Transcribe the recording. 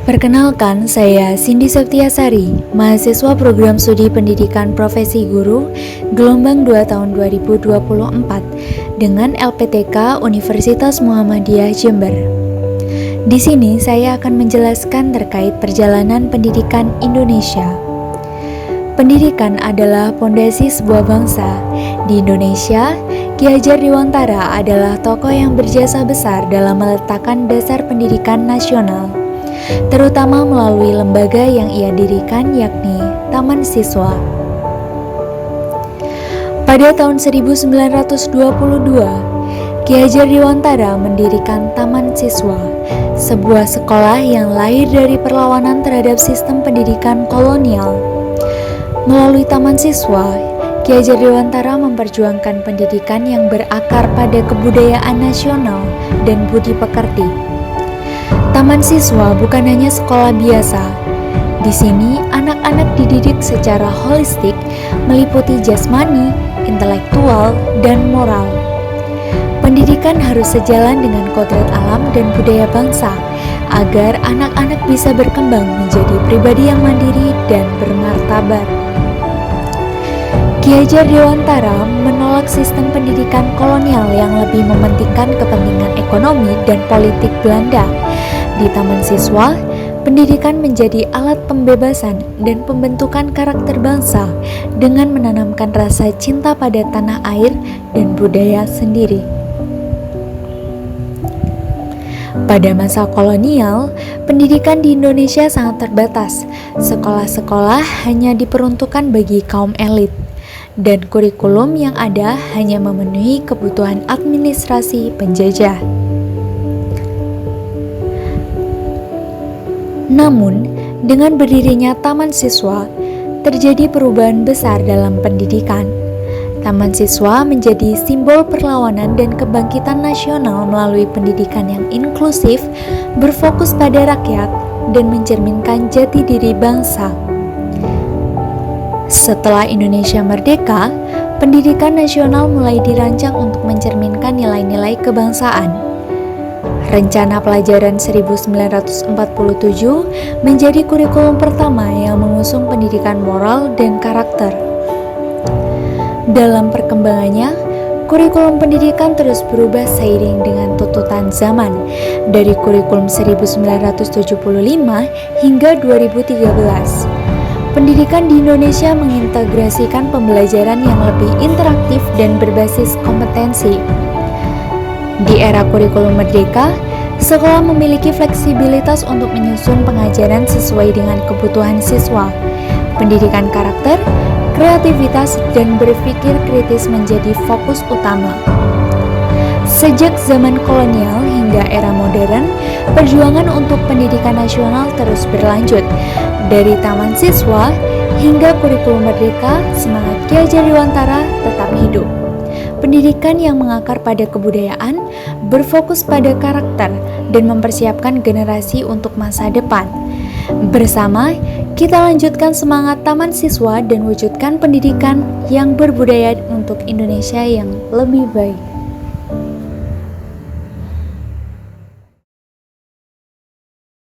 Perkenalkan, saya Cindy Septiasari, mahasiswa program studi pendidikan profesi guru gelombang 2 tahun 2024 dengan LPTK Universitas Muhammadiyah Jember. Di sini saya akan menjelaskan terkait perjalanan pendidikan Indonesia. Pendidikan adalah pondasi sebuah bangsa. Di Indonesia, Ki Hajar Dewantara adalah tokoh yang berjasa besar dalam meletakkan dasar pendidikan nasional, terutama melalui lembaga yang ia dirikan, yakni Taman Siswa. Pada tahun 1922, Ki Hajar Dewantara mendirikan Taman Siswa, sebuah sekolah yang lahir dari perlawanan terhadap sistem pendidikan kolonial. Melalui Taman Siswa, Ki Hajar Dewantara memperjuangkan pendidikan yang berakar pada kebudayaan nasional dan budi pekerti. Taman Siswa bukan hanya sekolah biasa. Di sini, anak-anak dididik secara holistik, meliputi jasmani, intelektual, dan moral. Pendidikan harus sejalan dengan kodrat alam dan budaya bangsa, agar anak-anak bisa berkembang menjadi pribadi yang mandiri dan bermartabat. Ki Hajar Dewantara menolak sistem pendidikan kolonial yang lebih mementingkan kepentingan ekonomi dan politik Belanda. Di Taman Siswa, pendidikan menjadi alat pembebasan dan pembentukan karakter bangsa dengan menanamkan rasa cinta pada tanah air dan budaya sendiri. Pada masa kolonial, pendidikan di Indonesia sangat terbatas. Sekolah-sekolah hanya diperuntukkan bagi kaum elit, dan kurikulum yang ada hanya memenuhi kebutuhan administrasi penjajah. Namun, dengan berdirinya Taman Siswa, terjadi perubahan besar dalam pendidikan. Taman Siswa menjadi simbol perlawanan dan kebangkitan nasional melalui pendidikan yang inklusif, berfokus pada rakyat, dan mencerminkan jati diri bangsa. Setelah Indonesia merdeka, pendidikan nasional mulai dirancang untuk mencerminkan nilai-nilai kebangsaan. Rencana Pelajaran 1947 menjadi kurikulum pertama yang mengusung pendidikan moral dan karakter. Dalam perkembangannya, kurikulum pendidikan terus berubah seiring dengan tuntutan zaman, dari kurikulum 1975 hingga 2013. Pendidikan di Indonesia mengintegrasikan pembelajaran yang lebih interaktif dan berbasis kompetensi. Di era kurikulum merdeka, sekolah memiliki fleksibilitas untuk menyusun pengajaran sesuai dengan kebutuhan siswa. Pendidikan karakter, kreativitas, dan berpikir kritis menjadi fokus utama. Sejak zaman kolonial hingga era modern, perjuangan untuk pendidikan nasional terus berlanjut. Dari Taman Siswa hingga kurikulum merdeka, semangat Ki Hajar Dewantara tetap hidup. Pendidikan yang mengakar pada kebudayaan, berfokus pada karakter, dan mempersiapkan generasi untuk masa depan. Bersama, kita lanjutkan semangat Taman Siswa dan wujudkan pendidikan yang berbudaya untuk Indonesia yang lebih baik.